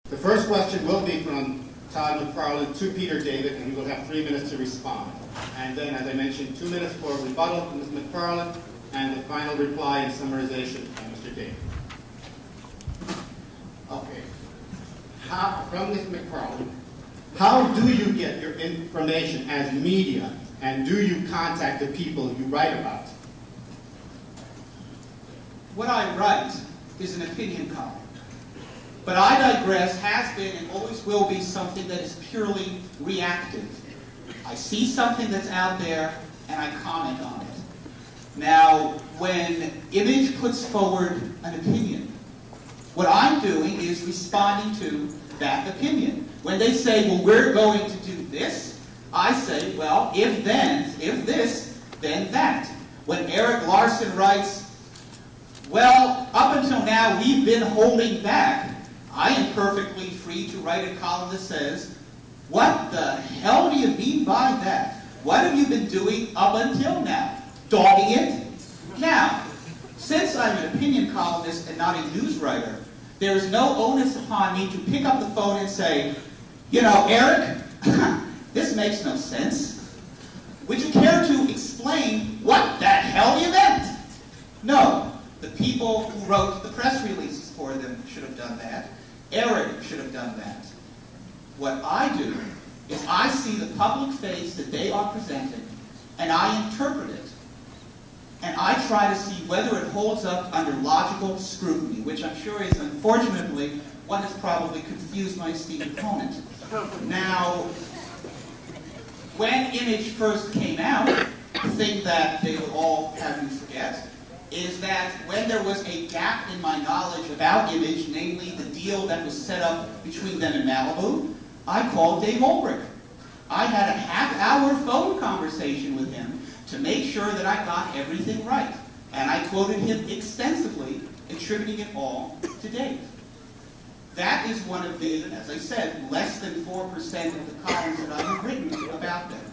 The first question will be from TODD McFARLANE to Peter David, and he will have 3 minutes to respond. And then, as I mentioned, 2 minutes for rebuttal from Ms. McFarlane, and the final reply and summarization by Mr. David. Okay. From Ms. McFarlane, how do you get your information as media, and do you contact the people you write about? What I write is an opinion column. But I digress has been and always will be something that is purely reactive. I see something that's out there and I comment on it. Now, when Image puts forward an opinion, what I'm doing is responding to that opinion. When they say, well, we're going to do this, I say, well, if this, then that. When Eric Larson writes, well, up until now we've been holding back, I am perfectly free to write a column that says, what the hell do you mean by that? What have you been doing up until now? Dogging it? Now, since I'm an opinion columnist and not a news writer, there is no onus upon me to pick up the phone and say, you know, Eric, this makes no sense. Would you care to explain what the hell you meant? No, the people who wrote the press releases for them should have done that. Eric should have done that. What I do is I see the public face that they are presenting, and I interpret it. And I try to see whether it holds up under logical scrutiny, which I'm sure is, unfortunately, one has probably confused my esteemed opponent. Now, when Image first came out, the thing that they will all have you forget is that when there was a gap in my knowledge about Image, namely the deal that was set up between them and Malibu, I called Dave Olbrich. I had a half-hour phone conversation with him to make sure that I got everything right. And I quoted him extensively, attributing it all to Dave. That is one of the, as I said, less than 4% of the columns that I have written about them.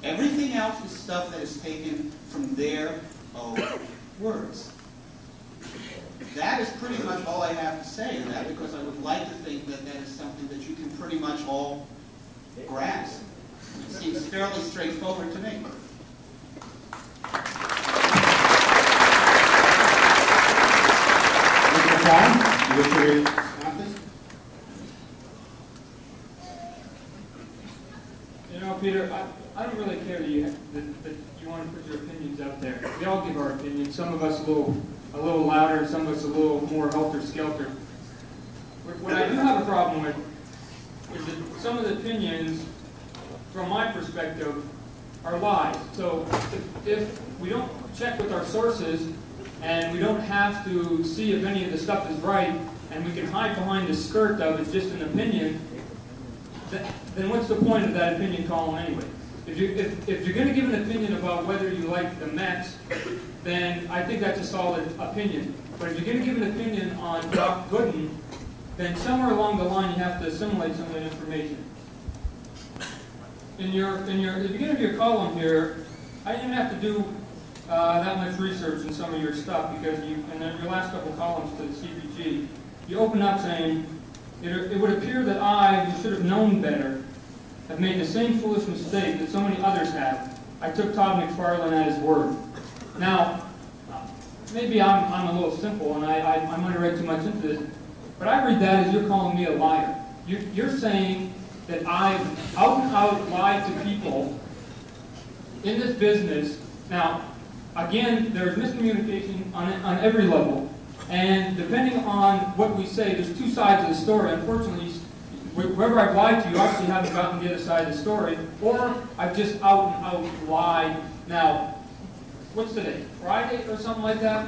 Everything else is stuff that is taken from their own words. That is pretty much all I have to say in that, because I would like to think that that is something that you can pretty much all grasp. It seems fairly straightforward to me. Mr. Khan, you wish to respond, please? You know, Peter, I don't really care that you want to put your opinions out there. We all give our opinions. Some of us a little louder, some of us a little more helter-skelter. What I do have a problem with is that some of the opinions, from my perspective, are lies. So if we don't check with our sources, and we don't have to see if any of the stuff is right, and we can hide behind the skirt of it's just an opinion, then what's the point of that opinion column anyway? If you're going to give an opinion about whether you like the Mets, then I think that's a solid opinion. But if you're going to give an opinion on Doc Gooden, then somewhere along the line you have to assimilate some of that information. At the beginning of your column here, I didn't have to do that much research in some of your stuff, because in your last couple columns to the CPG, you open up saying, it would appear that I, who should have known better, have made the same foolish mistake that so many others have. I took TODD McFARLANE at his word. Now, maybe I'm a little simple and I might have read too much into this, but I read that as you're calling me a liar. You're saying that I've out and out lied to people in this business. Now, again, there's miscommunication on every level. And depending on what we say, there's two sides of the story. Unfortunately, wherever I've lied to you, obviously haven't gotten the other side of the story, or I've just out and out lied. Now, what's today? Friday or something like that?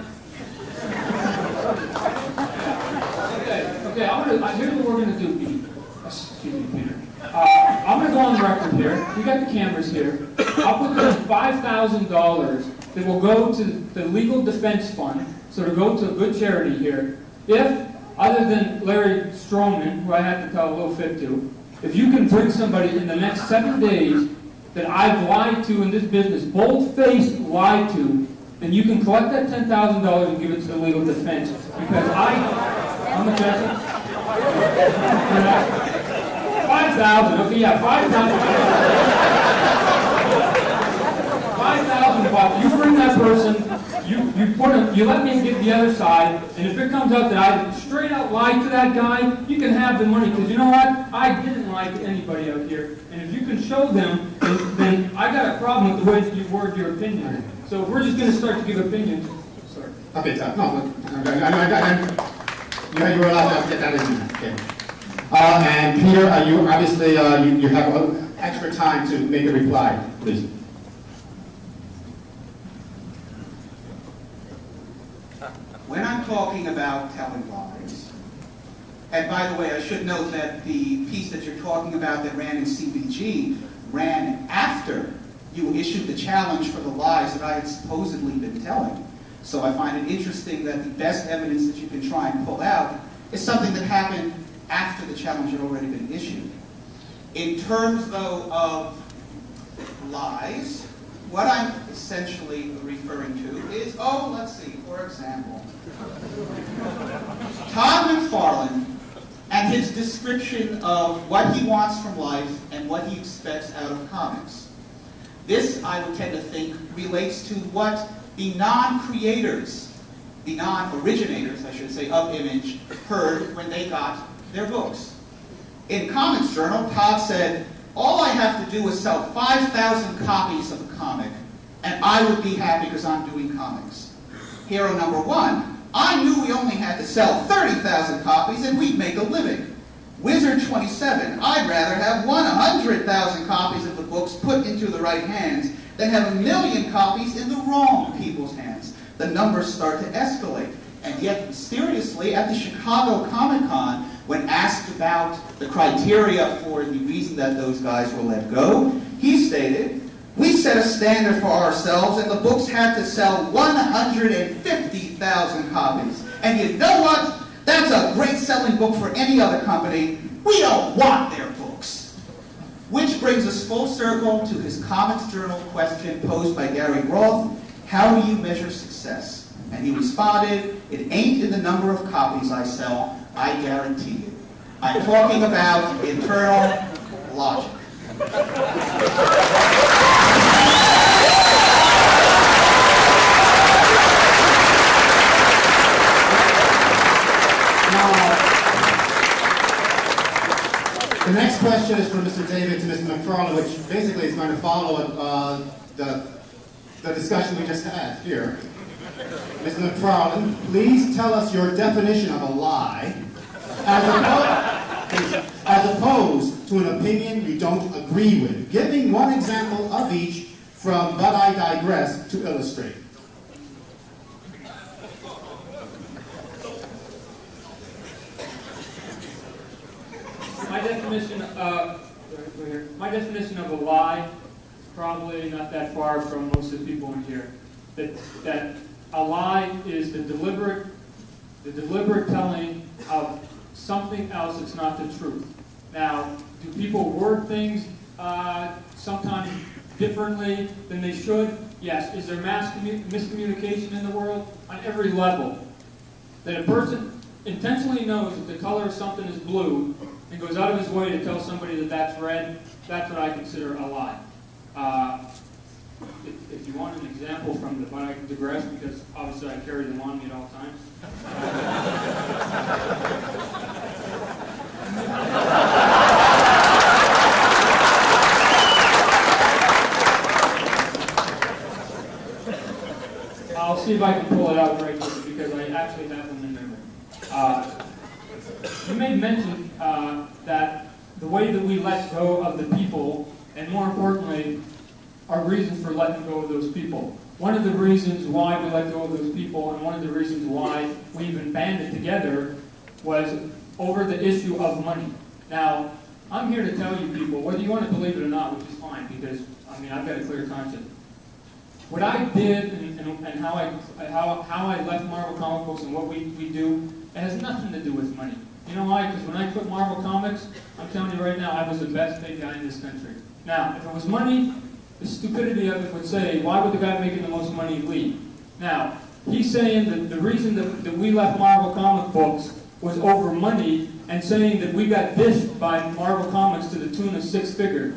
Okay. Here's what we're going to do, Pete. Excuse me, Peter. I'm going to go on the record here. We got the cameras here. I'll put down $5,000 that will go to the legal defense fund, so to go to a good charity here. If, other than Larry Stroman, who I had to tell a little fib to, if you can bring somebody in the next 7 days that I've lied to in this business, bold-faced lied to, then you can collect that $10,000 and give it to the legal defense. Because how much is it? $5,000. Okay, yeah, $5,000. $5,000. You bring that person. You let me get the other side, and if it comes out that I straight out lied to that guy, you can have the money, because you know what? I didn't lie to anybody out here, and if you can show them, then I got a problem with the way that you word your opinion. So if we're just going to start to give opinions. Sorry. Okay, Tom. No, you were allowed to get that in. Okay. And Peter, you obviously you have extra time to make a reply, please. When I'm talking about telling lies, and by the way, I should note that the piece that you're talking about that ran in CBG ran after you issued the challenge for the lies that I had supposedly been telling. So I find it interesting that the best evidence that you can try and pull out is something that happened after the challenge had already been issued. In terms, though, of lies, what I'm essentially referring to is, let's see, for example, TODD McFARLANE and his description of what he wants from life and what he expects out of comics. This, I would tend to think, relates to what the non-creators, the non-originators, I should say, of Image heard when they got their books. In Comics Journal, Todd said, all I have to do is sell 5,000 copies of a comic, and I would be happy because I'm doing comics. Hero number 1, I knew we only had to sell 30,000 copies and we'd make a living. Wizard 27, I'd rather have 100,000 copies of the books put into the right hands than have 1 million copies in the wrong people's hands. The numbers start to escalate. And yet, mysteriously, at the Chicago Comic-Con, when asked about the criteria for the reason that those guys were let go, he stated, we set a standard for ourselves and the books had to sell 150,000 copies. And you know what? That's a great selling book for any other company. We don't want their books. Which brings us full circle to his Comics Journal question posed by Gary Roth, how do you measure success? And he responded, it ain't in the number of copies I sell, I guarantee you. I'm talking about internal logic. The next question is from Mr. David to Mr. McFarlane, which basically is going to follow the discussion we just had here. Mr. McFarlane, please tell us your definition of a lie, as opposed to an opinion you don't agree with, giving one example of each from But I Digress to illustrate. My definition of a lie is probably not that far from most of the people in here. That a lie is the deliberate telling of something else that's not the truth. Now, do people word things sometimes differently than they should? Yes. Is there miscommunication in the world? On every level. That a person intentionally knows that the color of something is blue and goes out of his way to tell somebody that that's red, that's what I consider a lie. If you want an example from the But I Digress, because obviously I carry them on me at all times. I'll see if I can pull it out very quickly because I actually have them in memory. You made mention that the way that we let go of the people, and more importantly, our reasons for letting go of those people. One of the reasons why we let go of those people, and one of the reasons why we even banded together, was over the issue of money. Now, I'm here to tell you people, whether you want to believe it or not, which is fine, because, I mean, I've got a clear conscience. What I did and how I left Marvel comic books and what we do, it has nothing to do with money. You know why? Because when I quit Marvel Comics, I'm telling you right now, I was the best big guy in this country. Now, if it was money, the stupidity of it would say, why would the guy making the most money leave? Now, he's saying that the reason that we left Marvel comic books was over money, and saying that we got dished by Marvel Comics to the tune of 6 figures.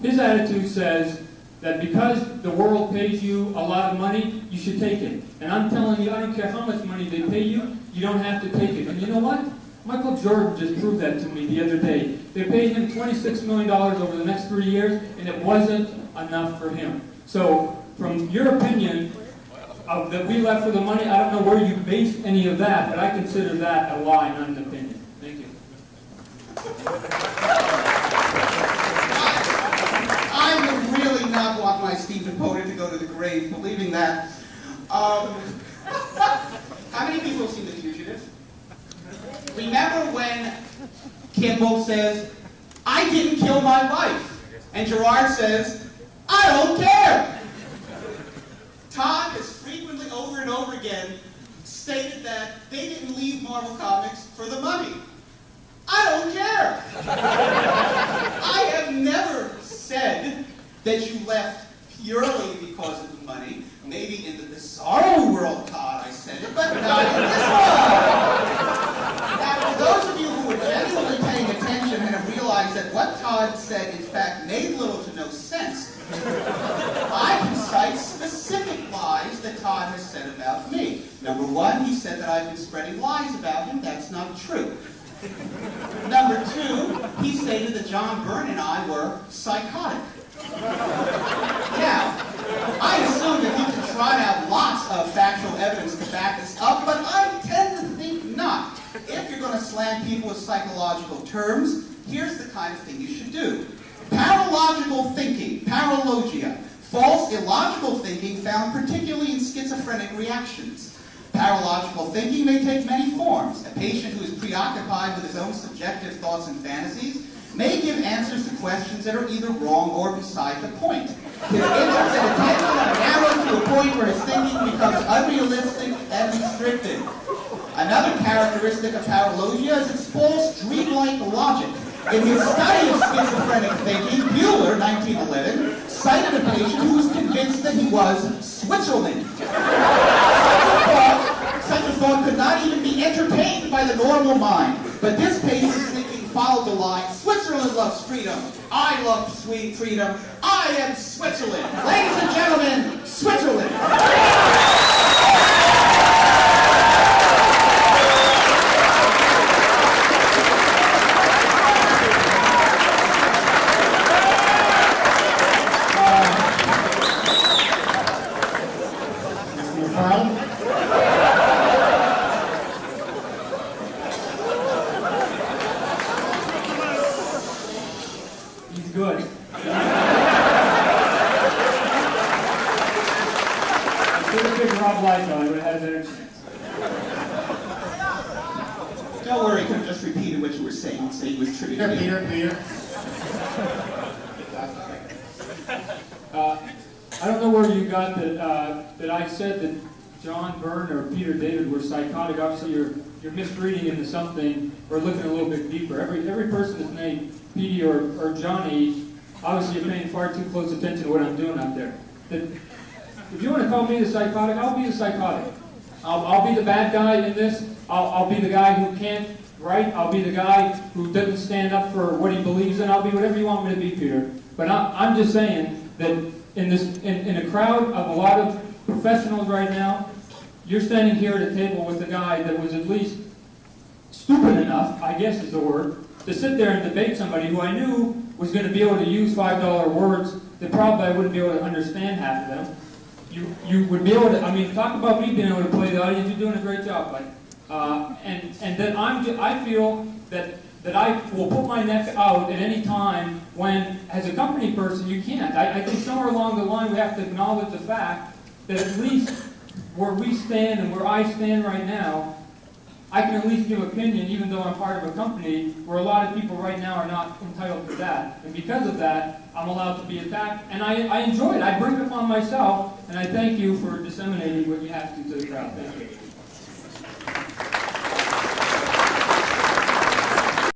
His attitude says that because the world pays you a lot of money, you should take it. And I'm telling you, I don't care how much money they pay you, you don't have to take it. And you know what? Michael Jordan just proved that to me the other day. They paid him $26 million over the next 3 years, and it wasn't enough for him. So, from your opinion, that we left for the money, I don't know where you based any of that, but I consider that a lie, not an opinion. Thank you. I would really not want my esteemed opponent to go to the grave believing that. How many people have seen The Fugitive? Remember when Kimball says, "I didn't kill my wife," and Gerard says, "I don't care." Todd has frequently, over and over again, stated that they didn't leave Marvel Comics for the money. I don't care. I have never said that you left purely because of the money. Maybe in the Bizarro world, Todd, I said it, but not in this one. Now, for those of you who are genuinely paying attention and have realized that what Todd said, in fact, made little to no sense, I can cite specific lies that Todd has said about me. Number one, he said that I've been spreading lies about him. That's not true. Number two, he stated that John Byrne and I were psychotic. Now, I assume that you can trot out lots of factual evidence to back this up, but I tend to think not. If you're going to slam people with psychological terms, here's the kind of thing you should do. Paralogical thinking, paralogia, false illogical thinking found particularly in schizophrenic reactions. Paralogical thinking may take many forms. A patient who is preoccupied with his own subjective thoughts and fantasies may give answers to questions that are either wrong or beside the point. His interest and attention are narrowed to a point where his thinking becomes unrealistic and restricted. Another characteristic of paralogia is its false dreamlike logic. In his study of schizophrenic thinking, Bueller, 1911, cited a patient who was convinced that he was Switzerland. Such a thought could not even be entertained by the normal mind. But this patient's thinking followed the line, Switzerland loves freedom. I love sweet freedom. I am Switzerland. Ladies and gentlemen, Switzerland. Good. Rob Liefeld, I would have had a better chance. Don't worry, I could have just repeated what you were saying. Saying was trivia. Peter. I don't know where you got that I said that John Byrne or Peter David were psychotic. Obviously, you're misreading into something or looking a little bit deeper. Every person that's named Petey or Johnny, obviously you're paying far too close attention to what I'm doing out there. If you want to call me the psychotic, I'll be the psychotic. I'll be the bad guy in this. I'll be the guy who can't write. I'll be the guy who doesn't stand up for what he believes in. I'll be whatever you want me to be, Peter. But I'm just saying that in a crowd of a lot of professionals right now, you're standing here at a table with a guy that was at least stupid enough, I guess is the word, to sit there and debate somebody who I knew was going to be able to use $5 words that probably I wouldn't be able to understand half of them. You would be able to, I mean, talk about me being able to play the audience. You're doing a great job, buddy. And that I feel that I will put my neck out at any time when, as a company person, you can't. I think somewhere along the line we have to acknowledge the fact that at least where we stand and where I stand right now, I can at least give opinion, even though I'm part of a company where a lot of people right now are not entitled to that. And because of that, I'm allowed to be attacked, and I enjoy it. I bring it upon myself, and I thank you for disseminating what you have to the crowd. Thank you.